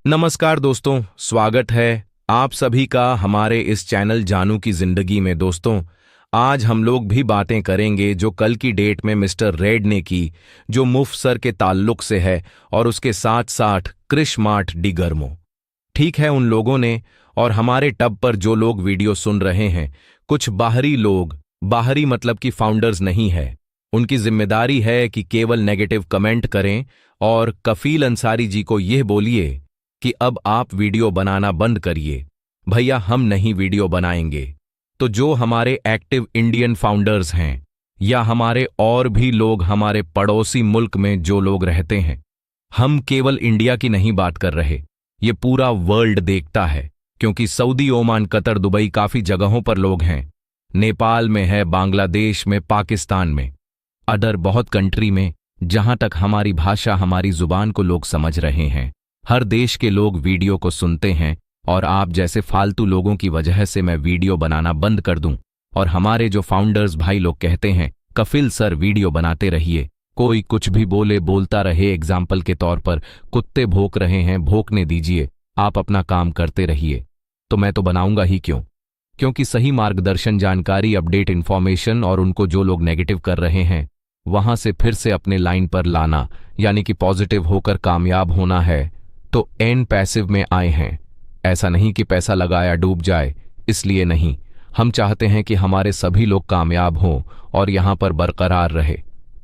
नमस्कार दोस्तों, स्वागत है आप सभी का हमारे इस चैनल जानू की जिंदगी में। दोस्तों, आज हम लोग भी बातें करेंगे जो कल की डेट में मिस्टर रेड ने की, जो मुफसर के ताल्लुक से है, और उसके साथ साथ क्रिश मार्ट डी गर्मो। ठीक है, उन लोगों ने और हमारे टब पर जो लोग वीडियो सुन रहे हैं, कुछ बाहरी लोग, बाहरी मतलब कि फाउंडर्स नहीं है, उनकी जिम्मेदारी है कि केवल नेगेटिव कमेंट करें और कफील अंसारी जी को यह बोलिए कि अब आप वीडियो बनाना बंद करिए, भैया हम नहीं वीडियो बनाएंगे। तो जो हमारे एक्टिव इंडियन फाउंडर्स हैं या हमारे और भी लोग हमारे पड़ोसी मुल्क में जो लोग रहते हैं, हम केवल इंडिया की नहीं बात कर रहे, ये पूरा वर्ल्ड देखता है, क्योंकि सऊदी, ओमान, कतर, दुबई काफी जगहों पर लोग हैं, नेपाल में है, बांग्लादेश में, पाकिस्तान में, अदर बहुत कंट्री में, जहां तक हमारी भाषा, हमारी जुबान को लोग समझ रहे हैं। हर देश के लोग वीडियो को सुनते हैं और आप जैसे फालतू लोगों की वजह से मैं वीडियो बनाना बंद कर दूं और हमारे जो फाउंडर्स भाई लोग कहते हैं कफिल सर वीडियो बनाते रहिए, कोई कुछ भी बोले बोलता रहे, एग्जाम्पल के तौर पर कुत्ते भौंक रहे हैं, भौंकने दीजिए, आप अपना काम करते रहिए, तो मैं तो बनाऊंगा ही क्यों? क्योंकि सही मार्गदर्शन, जानकारी, अपडेट, इन्फॉर्मेशन और उनको जो लोग नेगेटिव कर रहे हैं वहां से फिर से अपने लाइन पर लाना, यानी कि पॉजिटिव होकर कामयाब होना है, तो एन पैसिव में आए हैं। ऐसा नहीं कि पैसा लगाया डूब जाए, इसलिए नहीं, हम चाहते हैं कि हमारे सभी लोग कामयाब हों और यहां पर बरकरार रहे।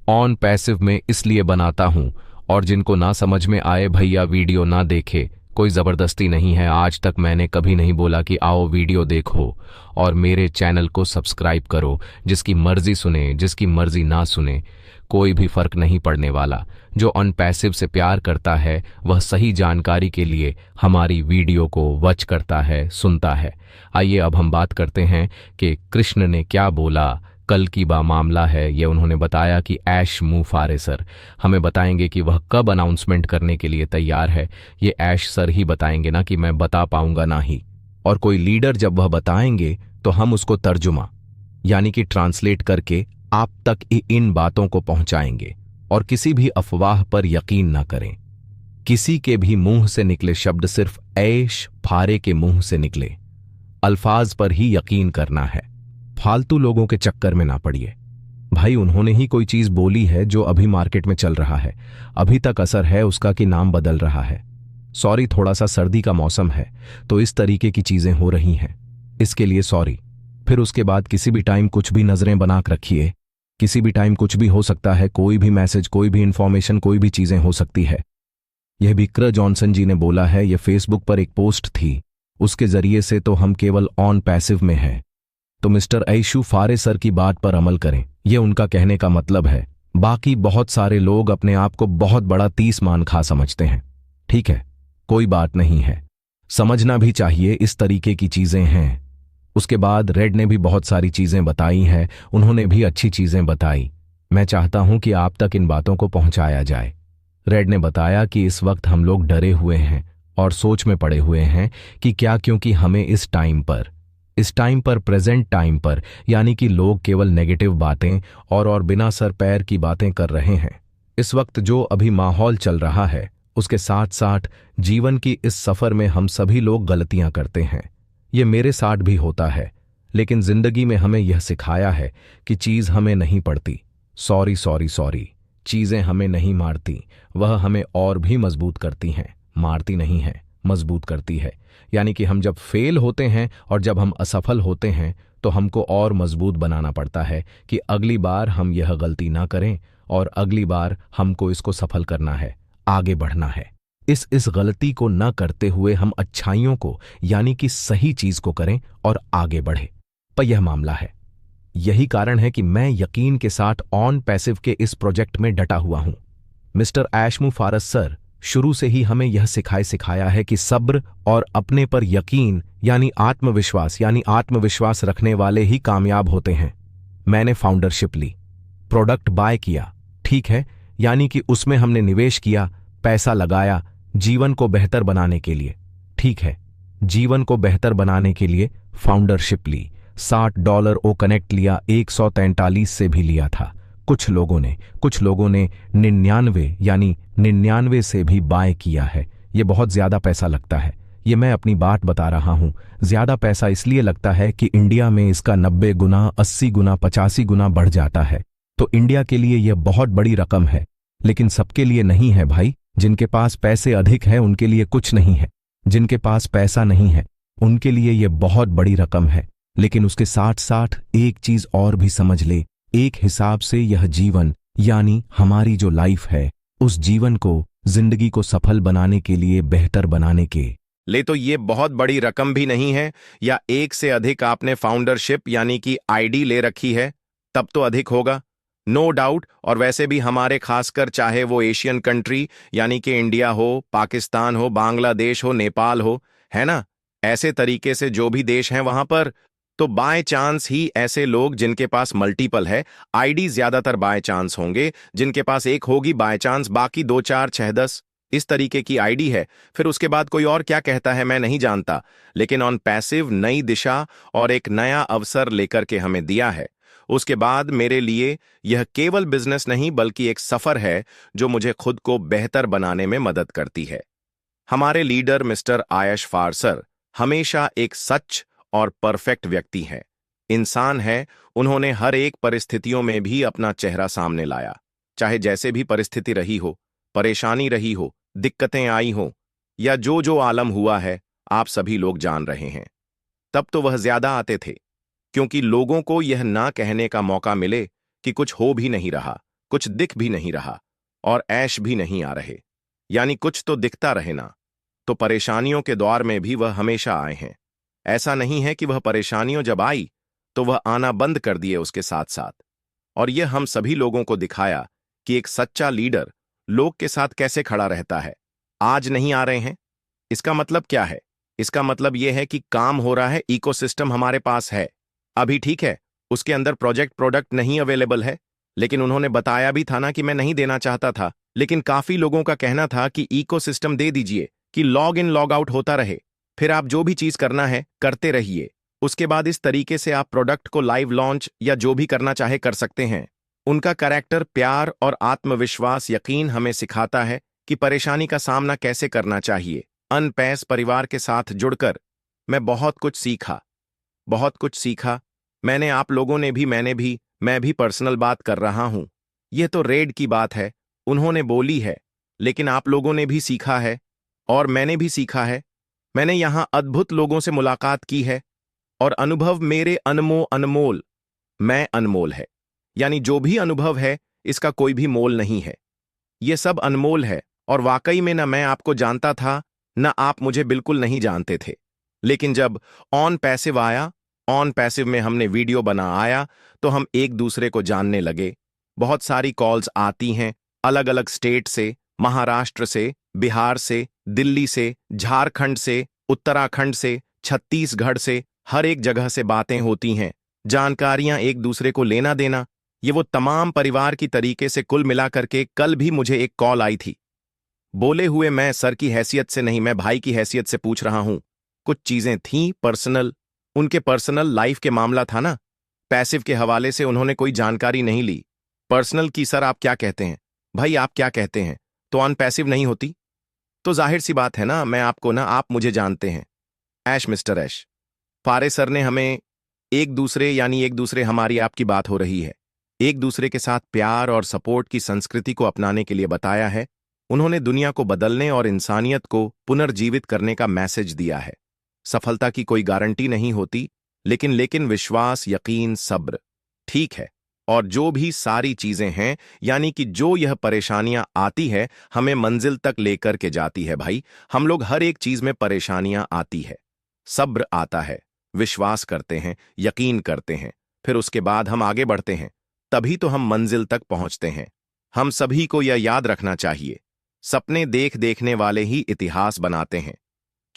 ऑन पैसिव में इसलिए बनाता हूं, और जिनको ना समझ में आए भैया वीडियो ना देखे, कोई जबरदस्ती नहीं है। आज तक मैंने कभी नहीं बोला कि आओ वीडियो देखो और मेरे चैनल को सब्सक्राइब करो। जिसकी मर्जी सुने, जिसकी मर्जी ना सुने, कोई भी फर्क नहीं पड़ने वाला। जो अनपैसिव से प्यार करता है वह सही जानकारी के लिए हमारी वीडियो को वॉच करता है, सुनता है। आइए अब हम बात करते हैं कि कृष्ण ने क्या बोला। कल की मामला है ये, उन्होंने बताया कि ऐश मुफारे सर हमें बताएंगे कि वह कब अनाउंसमेंट करने के लिए तैयार है। ये ऐश सर ही बताएंगे ना, कि मैं बता पाऊंगा ना ही। और कोई लीडर जब वह बताएंगे तो हम उसको तर्जुमा यानी कि ट्रांसलेट करके आप तक इन बातों को पहुंचाएंगे। और किसी भी अफवाह पर यकीन ना करें। किसी के भी मुंह से निकले शब्द सिर्फ ऐश फारे के मुंह से निकले अल्फाज पर ही यकीन करना है। फालतू लोगों के चक्कर में ना पड़िए भाई। उन्होंने ही कोई चीज बोली है जो अभी मार्केट में चल रहा है, अभी तक असर है उसका कि नाम बदल रहा है। सॉरी, थोड़ा सा सर्दी का मौसम है तो इस तरीके की चीजें हो रही हैं, इसके लिए सॉरी। फिर उसके बाद किसी भी टाइम कुछ भी नजरें बना कर रखिए, किसी भी टाइम कुछ भी हो सकता है, कोई भी मैसेज, कोई भी इंफॉर्मेशन, कोई भी चीजें हो सकती है। यह भी क्र जॉनसन जी ने बोला है, यह फेसबुक पर एक पोस्ट थी, उसके जरिए से तो हम केवल ऑन पैसिव में हैं। तो मिस्टर ऐशू फारे सर की बात पर अमल करें, यह उनका कहने का मतलब है। बाकी बहुत सारे लोग अपने आप को बहुत बड़ा 30 मान खा समझते हैं। ठीक है, कोई बात नहीं है, समझना भी चाहिए, इस तरीके की चीजें हैं। उसके बाद रेड ने भी बहुत सारी चीजें बताई हैं, उन्होंने भी अच्छी चीजें बताई। मैं चाहता हूं कि आप तक इन बातों को पहुंचाया जाए। रेड ने बताया कि इस वक्त हम लोग डरे हुए हैं और सोच में पड़े हुए हैं कि क्या, क्योंकि हमें इस टाइम पर प्रेजेंट टाइम पर, यानी कि लोग केवल नेगेटिव बातें और बिना सर पैर की बातें कर रहे हैं। इस वक्त जो अभी माहौल चल रहा है उसके साथ साथ जीवन की इस सफर में हम सभी लोग गलतियां करते हैं। ये मेरे साथ भी होता है, लेकिन जिंदगी में हमें यह सिखाया है कि चीज हमें नहीं पड़ती। सॉरी सॉरी सॉरी, चीजें हमें नहीं मारती, वह हमें और भी मजबूत करती हैं, मारती नहीं है, मजबूत करती है। यानी कि हम जब फेल होते हैं और जब हम असफल होते हैं तो हमको और मजबूत बनाना पड़ता है कि अगली बार हम यह गलती ना करें और अगली बार हमको इसको सफल करना है, आगे बढ़ना है। इस गलती को न करते हुए हम अच्छाइयों को, यानी कि सही चीज को करें और आगे बढ़े। पर यह मामला है, यही कारण है कि मैं यकीन के साथ ऑन पैसिव के इस प्रोजेक्ट में डटा हुआ हूं। मिस्टर ऐशमू फारस सर शुरू से ही हमें यह सिखाया है कि सब्र और अपने पर यकीन यानी आत्मविश्वास रखने वाले ही कामयाब होते हैं। मैंने फाउंडरशिप ली, प्रोडक्ट बाय किया, ठीक है, यानी कि उसमें हमने निवेश किया, पैसा लगाया जीवन को बेहतर बनाने के लिए। ठीक है, जीवन को बेहतर बनाने के लिए फाउंडरशिप ली, $60 ओ कनेक्ट लिया, 143 से भी लिया था। कुछ लोगों ने 99 यानी 99 से भी बाय किया है, ये बहुत ज्यादा पैसा लगता है। ये मैं अपनी बात बता रहा हूँ। ज्यादा पैसा इसलिए लगता है कि इंडिया में इसका 90 गुना, 80 गुना, 85 गुना बढ़ जाता है। तो इंडिया के लिए यह बहुत बड़ी रकम है, लेकिन सबके लिए नहीं है भाई। जिनके पास पैसे अधिक हैं उनके लिए कुछ नहीं है। जिनके पास पैसा नहीं है उनके लिए यह बहुत बड़ी रकम है। लेकिन उसके साथ साथ एक चीज और भी समझ ले, एक हिसाब से यह जीवन यानी हमारी जो लाइफ है, उस जीवन को, जिंदगी को सफल बनाने के लिए, बेहतर बनाने के ले तो ये बहुत बड़ी रकम भी नहीं है। या एक से अधिक आपने फाउंडरशिप यानी कि आईडी ले रखी है तब तो अधिक होगा, नो डाउट। और वैसे भी हमारे खासकर चाहे वो एशियन कंट्री यानी कि इंडिया हो, पाकिस्तान हो, बांग्लादेश हो, नेपाल हो, है ना, ऐसे तरीके से जो भी देश हैं वहां पर, तो बाय चांस ही ऐसे लोग जिनके पास मल्टीपल है आईडी, ज्यादातर बाय चांस होंगे। जिनके पास एक होगी बाय चांस, बाकी 2 4 6 10 इस तरीके की आईडी है। फिर उसके बाद कोई और क्या कहता है मैं नहीं जानता, लेकिन ऑन पैसिव नई दिशा और एक नया अवसर लेकर के हमें दिया है। उसके बाद मेरे लिए यह केवल बिजनेस नहीं बल्कि एक सफर है जो मुझे खुद को बेहतर बनाने में मदद करती है। हमारे लीडर मिस्टर आयश फारसर हमेशा एक सच और परफेक्ट व्यक्ति है, इंसान है। उन्होंने हर एक परिस्थितियों में भी अपना चेहरा सामने लाया, चाहे जैसे भी परिस्थिति रही हो, परेशानी रही हो, दिक्कतें आई हो, या जो जो आलम हुआ है आप सभी लोग जान रहे हैं। तब तो वह ज्यादा आते थे, क्योंकि लोगों को यह ना कहने का मौका मिले कि कुछ हो भी नहीं रहा, कुछ दिख भी नहीं रहा और ऐश भी नहीं आ रहे, यानी कुछ तो दिखता रहे ना। तो परेशानियों के दौर में भी वह हमेशा आए हैं। ऐसा नहीं है कि वह परेशानियों जब आई तो वह आना बंद कर दिए उसके साथ साथ। और यह हम सभी लोगों को दिखाया कि एक सच्चा लीडर लोग के साथ कैसे खड़ा रहता है। आज नहीं आ रहे हैं, इसका मतलब क्या है? इसका मतलब यह है कि काम हो रहा है, इकोसिस्टम हमारे पास है। अभी ठीक है, उसके अंदर प्रोडक्ट नहीं अवेलेबल है, लेकिन उन्होंने बताया भी था ना कि मैं नहीं देना चाहता था, लेकिन काफी लोगों का कहना था कि इकोसिस्टम दे दीजिए कि लॉग इन लॉग आउट होता रहे, फिर आप जो भी चीज करना है करते रहिए। उसके बाद इस तरीके से आप प्रोडक्ट को लाइव लॉन्च या जो भी करना चाहे कर सकते हैं। उनका कैरेक्टर, प्यार और आत्मविश्वास, यकीन हमें सिखाता है कि परेशानी का सामना कैसे करना चाहिए। अनपैस परिवार के साथ जुड़कर मैं बहुत कुछ सीखा, बहुत कुछ सीखा। मैंने, आप लोगों ने भी, मैं भी पर्सनल बात कर रहा हूं। यह तो रेड की बात है, उन्होंने बोली है, लेकिन आप लोगों ने भी सीखा है और मैंने भी सीखा है। मैंने यहां अद्भुत लोगों से मुलाकात की है और अनुभव मेरे अनमोल, मैं अनमोल है, यानी जो भी अनुभव है इसका कोई भी मोल नहीं है। ये सब अनमोल है और वाकई में न मैं आपको जानता था न आप मुझे बिल्कुल नहीं जानते थे। लेकिन जब ऑन पैसिव आया, ऑन पैसिव में हमने वीडियो बना आया, तो हम एक दूसरे को जानने लगे। बहुत सारी कॉल्स आती हैं अलग अलग स्टेट से, महाराष्ट्र से, बिहार से, दिल्ली से, झारखंड से, उत्तराखंड से, छत्तीसगढ़ से, हर एक जगह से बातें होती हैं, जानकारियां एक दूसरे को लेना देना। ये वो तमाम परिवार की तरीके से कुल मिलाकर के कल भी मुझे एक कॉल आई थी। बोले हुए मैं सर की हैसियत से नहीं, मैं भाई की हैसियत से पूछ रहा हूं। कुछ चीजें थीं पर्सनल, उनके पर्सनल लाइफ के मामला था ना, पैसिव के हवाले से उन्होंने कोई जानकारी नहीं ली। पर्सनल की सर आप क्या कहते हैं? भाई आप क्या कहते हैं? तो ऑन पैसिव नहीं होती? तो जाहिर सी बात है ना, मैं आपको ना, आप मुझे जानते हैं, ऐश, मिस्टर ऐश। फारे सर ने हमें एक दूसरे, यानी एक दूसरे, हमारी आपकी बात हो रही है, एक दूसरे के साथ प्यार और सपोर्ट की संस्कृति को अपनाने के लिए बताया है। उन्होंने दुनिया को बदलने और इंसानियत को पुनर्जीवित करने का मैसेज दिया है। सफलता की कोई गारंटी नहीं होती, लेकिन विश्वास, यकीन, सब्र, ठीक है, और जो भी सारी चीजें हैं, यानी कि जो यह परेशानियां आती है हमें मंजिल तक लेकर के जाती है। भाई हम लोग हर एक चीज में परेशानियां आती है, सब्र आता है, विश्वास करते हैं, यकीन करते हैं, फिर उसके बाद हम आगे बढ़ते हैं, तभी तो हम मंजिल तक पहुंचते हैं। हम सभी को यह याद रखना चाहिए, सपने देखने वाले ही इतिहास बनाते हैं।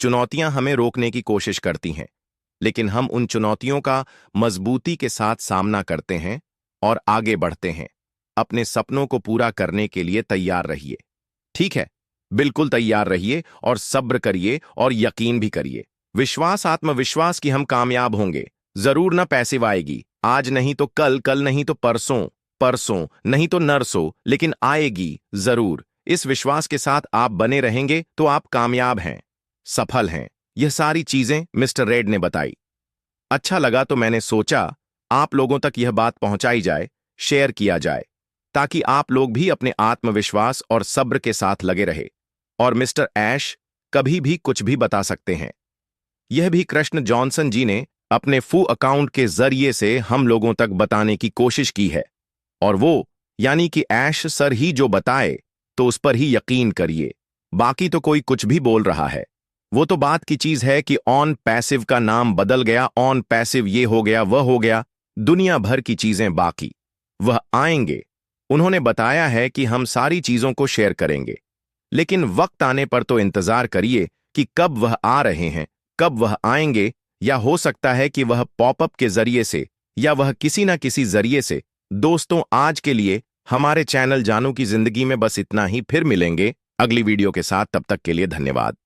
चुनौतियां हमें रोकने की कोशिश करती हैं, लेकिन हम उन चुनौतियों का मजबूती के साथ सामना करते हैं और आगे बढ़ते हैं। अपने सपनों को पूरा करने के लिए तैयार रहिए, ठीक है, बिल्कुल तैयार रहिए और सब्र करिए और यकीन भी करिए। विश्वास, आत्मविश्वास कि हम कामयाब होंगे। जरूर ना पैसिव आएगी, आज नहीं तो कल, कल नहीं तो परसों, परसों नहीं तो नरसों, लेकिन आएगी जरूर। इस विश्वास के साथ आप बने रहेंगे तो आप कामयाब हैं, सफल हैं। यह सारी चीजें मिस्टर रेड ने बताई। अच्छा लगा तो मैंने सोचा आप लोगों तक यह बात पहुंचाई जाए, शेयर किया जाए, ताकि आप लोग भी अपने आत्मविश्वास और सब्र के साथ लगे रहे। और मिस्टर ऐश कभी भी कुछ भी बता सकते हैं। यह भी कृष्ण जॉनसन जी ने अपने फू अकाउंट के जरिए से हम लोगों तक बताने की कोशिश की है। और वो यानी कि ऐश सर ही जो बताए तो उस पर ही यकीन करिए, बाकी तो कोई कुछ भी बोल रहा है। वो तो बात की चीज है कि ऑन पैसिव का नाम बदल गया, ऑन पैसिव ये हो गया वह हो गया, दुनिया भर की चीजें बाकी। वह आएंगे, उन्होंने बताया है कि हम सारी चीजों को शेयर करेंगे, लेकिन वक्त आने पर तो इंतजार करिए कि कब वह आ रहे हैं, कब वह आएंगे। या हो सकता है कि वह पॉपअप के जरिए से या वह किसी ना किसी जरिए से। दोस्तों, आज के लिए हमारे चैनल जानू की जिंदगी में बस इतना ही। फिर मिलेंगे अगली वीडियो के साथ, तब तक के लिए धन्यवाद।